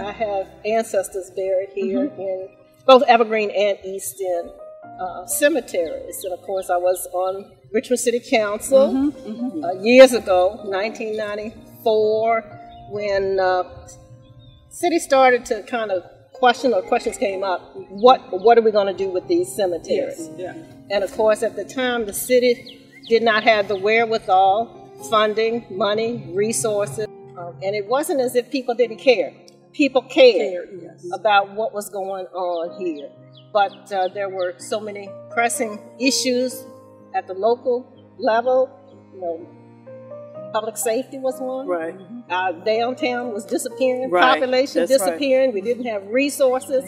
I have ancestors buried here in both Evergreen and East End cemeteries. And of course, I was on Richmond City Council years ago, 1994, when city started to kind of questions came up. What are we going to do with these cemeteries? Yes. Yeah. And of course, at the time, the city did not have the wherewithal, funding, money, resources, and it wasn't as if people didn't care. People cared about what was going on here, but there were so many pressing issues at the local level. You know, public safety was one. Right. Our downtown was disappearing. Right. Population That's disappearing. We didn't have resources,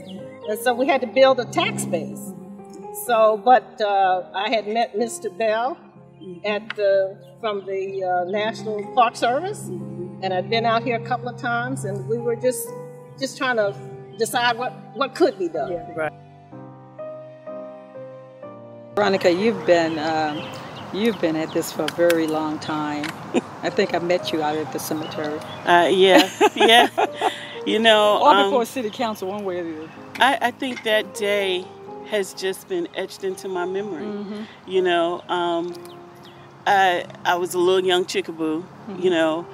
and so we had to build a tax base. So, but I had met Mr. Bell from the National Park Service, and I'd been out here a couple of times, and we were just trying to decide what could be done. Yeah. Right. Veronica, you've been at this for a very long time. I think I met you out at the cemetery. Yeah. You know, or before city council, one way or the other. I think that day has just been etched into my memory. You know, I was a little young chickaboo. You know,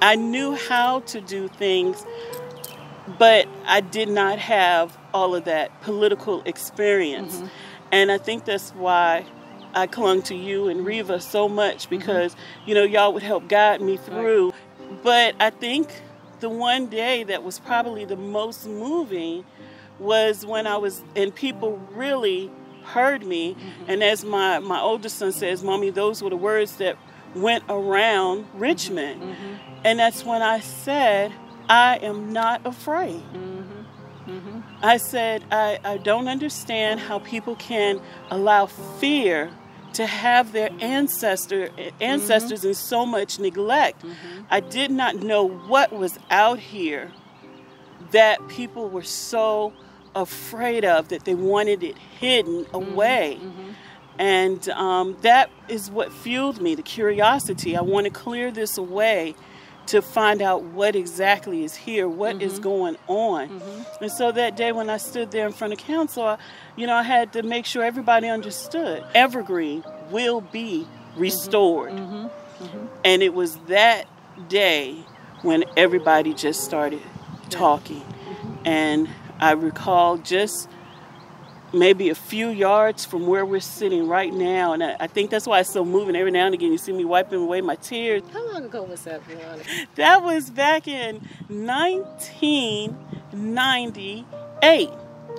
I knew how to do things, but I did not have all of that political experience. And I think that's why I clung to you and Reva so much, because, you know, y'all would help guide me through. But I think the one day that was probably the most moving was when I was, and people really heard me. And as my oldest son says, Mommy, those were the words that went around Richmond. And that's when I said, I am not afraid. I said, I don't understand how people can allow fear to have their ancestors in so much neglect. I did not know what was out here that people were so afraid of, that they wanted it hidden away. And that is what fueled me, the curiosity. I want to clear this away to find out what exactly is here, what is going on. And so that day when I stood there in front of council, you know, I had to make sure everybody understood. Evergreen will be restored. And it was that day when everybody just started talking. And I recall just maybe a few yards from where we're sitting right now, and I think that's why it's so moving. Every now and again you see me wiping away my tears. How long ago was that, Veronica? That was back in 1998.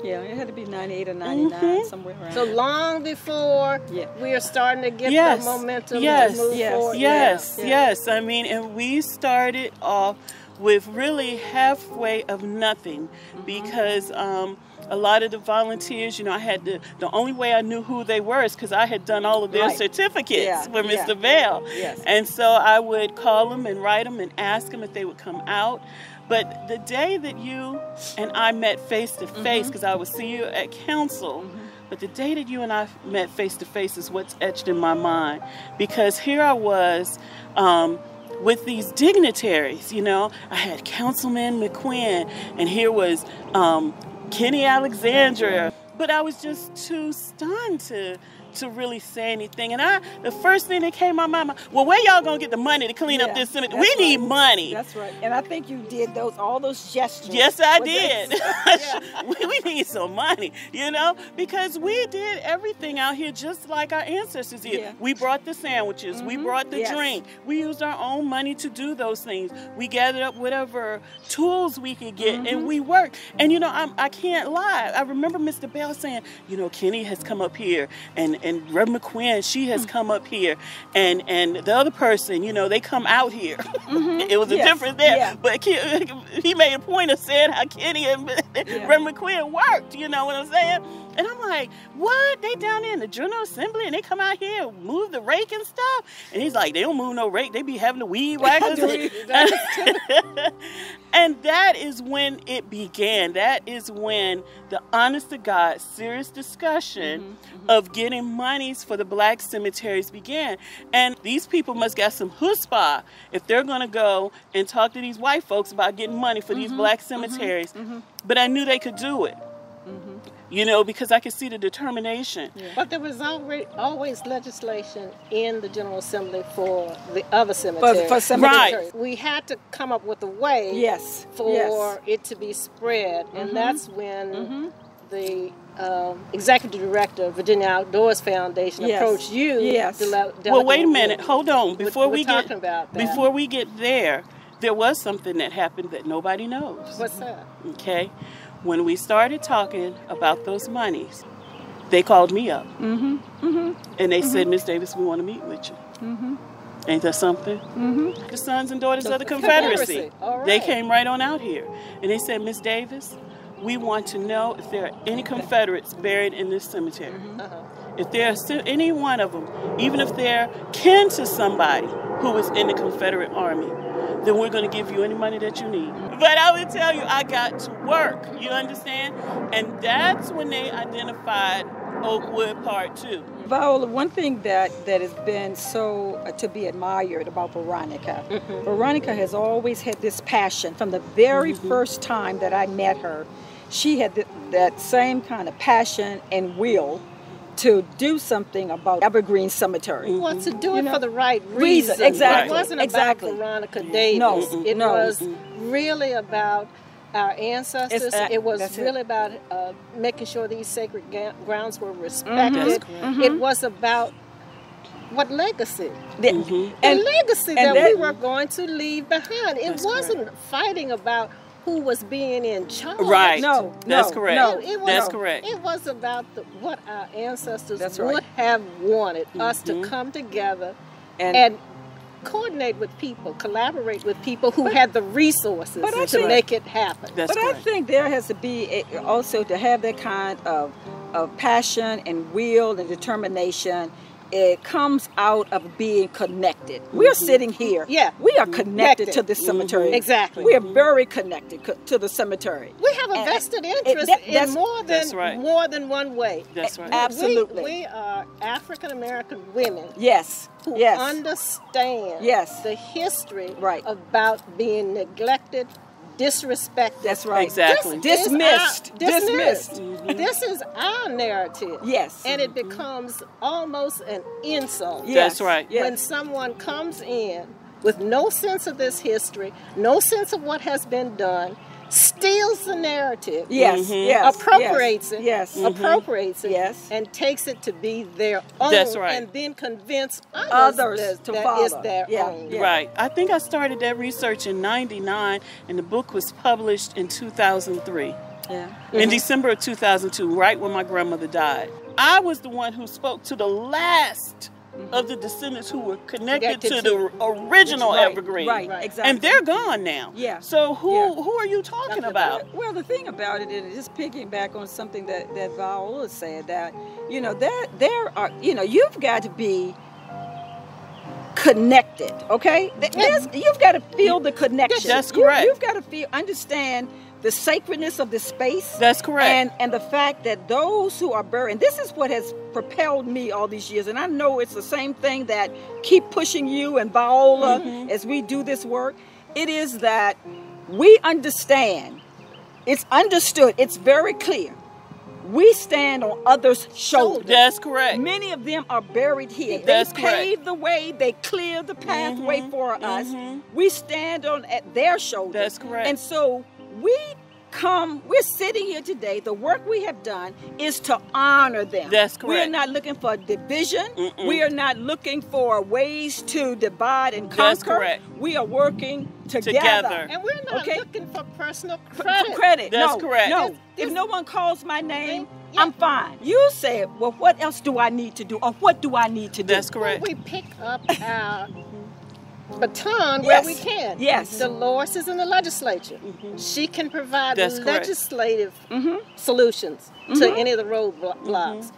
Yeah, it had to be 98 or 99, somewhere around. So long before we are starting to get the momentum to move forward. Yes. I mean, and we started off with really halfway of nothing, because a lot of the volunteers, you know, I had the only way I knew who they were is because I had done all of their certificates for Mr. Bell. And so I would call them and write them and ask them if they would come out. But the day that you and I met face to face, because I would see you at council, but the day that you and I met face to face is what's etched in my mind, because here I was with these dignitaries. You know, I had Councilman McQuinn, and here was Kenny Alexandria, but I was just too stunned to really say anything. And the first thing that came to my mind, well, where y'all gonna get the money to clean up this cemetery? We need money. That's right. And I think you did all those gestures. Yes, I did. We need some money, you know, because we did everything out here just like our ancestors did. We brought the sandwiches, we brought the drink, we used our own money to do those things. We gathered up whatever tools we could get, and we worked. And, you know, I can't lie. I remember Mr. Bell saying, you know, Kenny has come up here, and Reverend McQuinn, she has come up here, and the other person, you know, they come out here. It was a difference there, but he made a point of saying how Kenny and Reverend McQuinn worked, you know what I'm saying? And I'm like, what? They down there in the General Assembly and they come out here and move the rake and stuff? And he's like, they don't move no rake. They be having the weed whackers. And that is when it began. That is when the honest to God, serious discussion of getting monies for the black cemeteries began. And these people must got some chutzpah if they're going to go and talk to these white folks about getting money for these black cemeteries. But I knew they could do it. You know, because I could see the determination. Yeah. But there was always legislation in the General Assembly for the other cemeteries. For cemeteries. Right. We had to come up with a way for it to be spread. And that's when the executive director of Virginia Outdoors Foundation approached you. Well, wait a minute. Hold on. Before we get there was something that happened that nobody knows. What's that? Okay. When we started talking about those monies, they called me up. And they said, Miss Davis, we want to meet with you. Ain't that something? The sons and daughters of the Confederacy. All right. They came right on out here. And they said, Miss Davis, we want to know if there are any Confederates buried in this cemetery. If there are still any one of them, even if they're kin to somebody who was in the Confederate Army, then we're going to give you any money that you need. But I would tell you, I got to work. You understand? And that's when they identified Oakwood Part 2. Viola, one thing that has been so to be admired about Veronica, Veronica has always had this passion from the very first time that I met her. She had that same kind of passion and will to do something about Evergreen Cemetery. Well, to do it for the right reason. Exactly. It wasn't about Veronica Davis. No, it was really about our ancestors. It was really about making sure these sacred grounds were respected. It was about what legacy? The legacy that we were going to leave behind. It wasn't fighting about who was being in charge. Right. That's correct. That's correct. It was about what our ancestors would have wanted us to come together and coordinate with people, collaborate with people who had the resources to make it happen. I think there has to be also to have that kind of passion and will and determination. It comes out of being connected. We are sitting here. Yeah. We are connected to this cemetery. Exactly. We are very connected to the cemetery. We have a vested interest in more than one way. That's right. Absolutely. We are African American women. Who understand the history about being neglected, disrespected. That's right. Exactly. Dismissed. This is our narrative. Yes. And it becomes almost an insult. That's right. When someone comes in with no sense of this history, no sense of what has been done, steals the narrative, appropriates it, and takes it to be their own, and then convince others to follow. It's their own. Right. I think I started that research in '99, and the book was published in 2003. In December of 2002, right when my grandmother died. I was the one who spoke to the last of the descendants who were connected to the original Evergreen. Right, exactly. And they're gone now. So who are you talking about? Well, the thing about it is just piggybacking on something that Viola said, that, you know, there are, you know, you've got to be connected, okay? You've got to feel the connection. That's correct. You've got to understand the sacredness of the space. That's correct. And the fact that those who are buried, and this is what has propelled me all these years, and I know it's the same thing that keep pushing you and Viola as we do this work. It is that we understand, it's understood, it's very clear. We stand on others' shoulders. That's correct. Many of them are buried here. That's they correct. paved the way. They cleared the pathway for us. We stand on at their shoulders. That's correct. And so we're sitting here today. The work we have done is to honor them. That's correct. We're not looking for division. We are not looking for ways to divide and conquer. That's correct. We are working together. And we're not looking for personal credit. That's correct. No. If no one calls my name, I'm fine. You say, well, what else do I need to do? Or what do I need to do? That's correct. We pick up baton where we can. Yes. Dolores is in the legislature. She can provide legislative solutions to any of the roadblocks.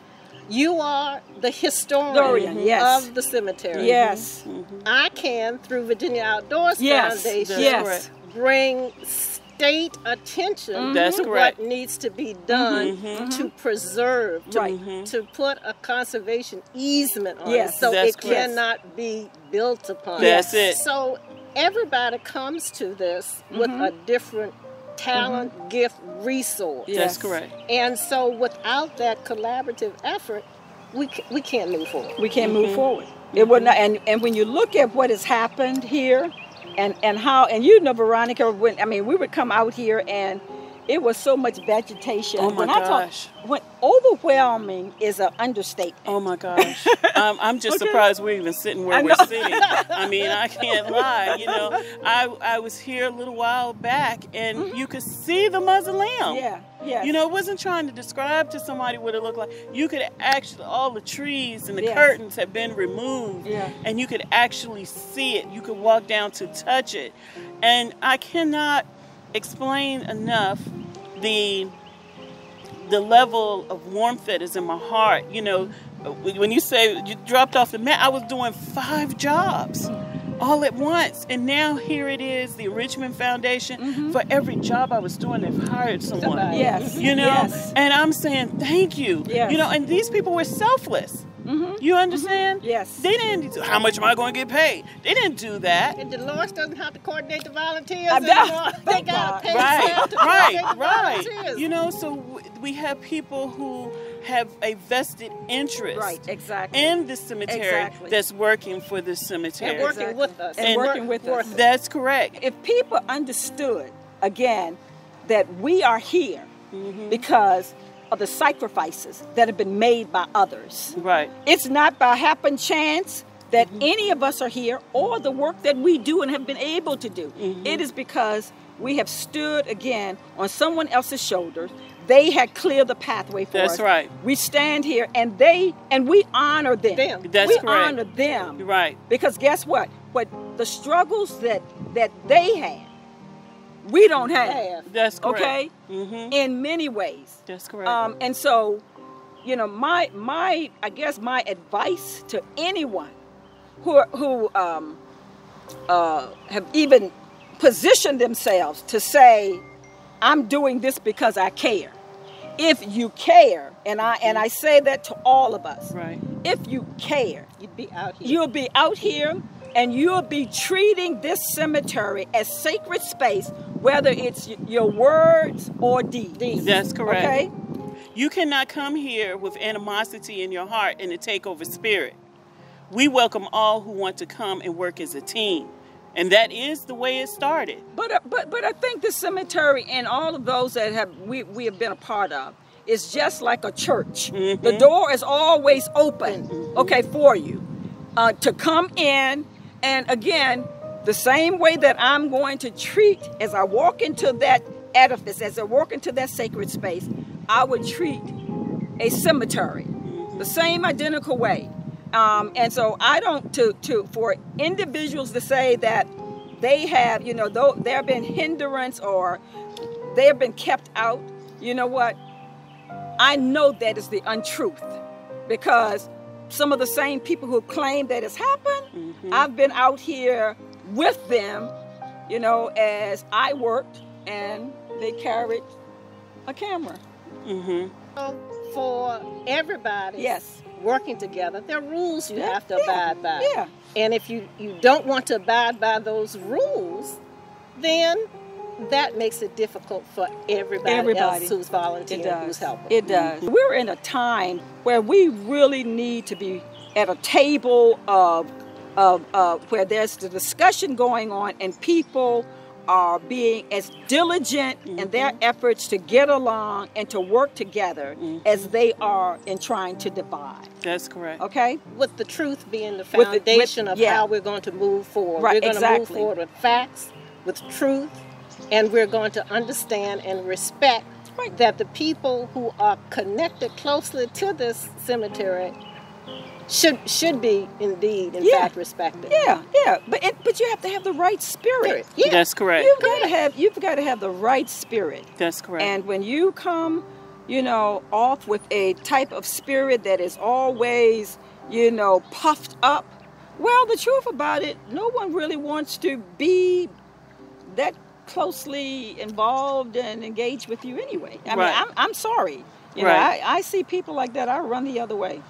You are the historian of the cemetery. Yes. I can, through Virginia Outdoors Foundation, bring state attention to what needs to be done to preserve, to put a conservation easement on it so it cannot be built upon. That's it. So everybody comes to this with a different talent, gift, resource. That's correct. And so without that collaborative effort, we can't move forward. We can't move forward. It would not. And when you look at what has happened here, and how, and you know, Veronica, we would come out here and it was so much vegetation. Oh my gosh. When overwhelming is an understatement. Oh my gosh. I'm just surprised we're even sitting where we're sitting. I mean, I can't lie. You know, I was here a little while back and you could see the mausoleum. Yeah. You know, it wasn't trying to describe to somebody what it looked like. You could actually, all the trees and the curtains have been removed. And you could actually see it. You could walk down to touch it. And I cannot explain enough the level of warmth that is in my heart. You know, when you say you dropped off the mat, I was doing 5 jobs all at once, and now here it is, the Enrichmond Foundation. For every job I was doing, they've hired someone. You know, and I'm saying thank you. You know, and these people were selfless. You understand? Yes. They didn't. How much am I going to get paid? They didn't do that. And Dolores doesn't have to coordinate the volunteers anymore. They got to pay staff to coordinate the volunteers. You know, so we have people who have a vested interest in the cemetery that's working for the cemetery. And working with us. And working with us. That's correct. If people understood, again, that we are here because of the sacrifices that have been made by others. Right. It's not by happen chance that any of us are here or the work that we do and have been able to do. It is because we have stood again on someone else's shoulders. They had cleared the pathway for us. That's right. We stand here and we honor them. That's we correct. honor them. Right. Because guess what? What the struggles that they had, we don't have. That's correct. Okay? In many ways. That's correct. And so, you know, my I guess my advice to anyone who have even positioned themselves to say, I'm doing this because I care. If you care, and I say that to all of us. Right. If you care, you'd be out here. You'll be out here and you'll be treating this cemetery as sacred space, whether it's your words or deeds. That's correct. Okay? You cannot come here with animosity in your heart and a takeover spirit. We welcome all who want to come and work as a team. And that is the way it started. But I think the cemetery and all of those that we have been a part of is just like a church. The door is always open, okay, for you to come in. And again, the same way that I'm going to treat as I walk into that edifice, as I walk into that sacred space, I would treat a cemetery the same identical way. And so I don't, for individuals to say that they have, you know, though there have been hindrance or they have been kept out, you know what? I know that is the untruth, because some of the same people who claim that it's happened, I've been out here with them, you know, as I worked and they carried a camera. For everybody working together, there are rules you have to abide by. And if you don't want to abide by those rules, then that makes it difficult for everybody else who's volunteering, who's helping. It does. We're in a time where we really need to be at a table of where there's the discussion going on and people are being as diligent in their efforts to get along and to work together as they are in trying to divide. That's correct. Okay? With the truth being the foundation of how we're going to move forward. Right, we're going to move forward with facts, with truth, and we're going to understand and respect that the people who are connected closely to this cemetery should be indeed, in fact, respected. Yeah, but you have to have the right spirit. Yeah. That's correct. You've got to have the right spirit. That's correct. And when you come, off with a type of spirit that is always, puffed up, well, the truth about it, no one really wants to be that closely involved and engaged with you anyway. I mean, I'm sorry. I see people like that, I run the other way.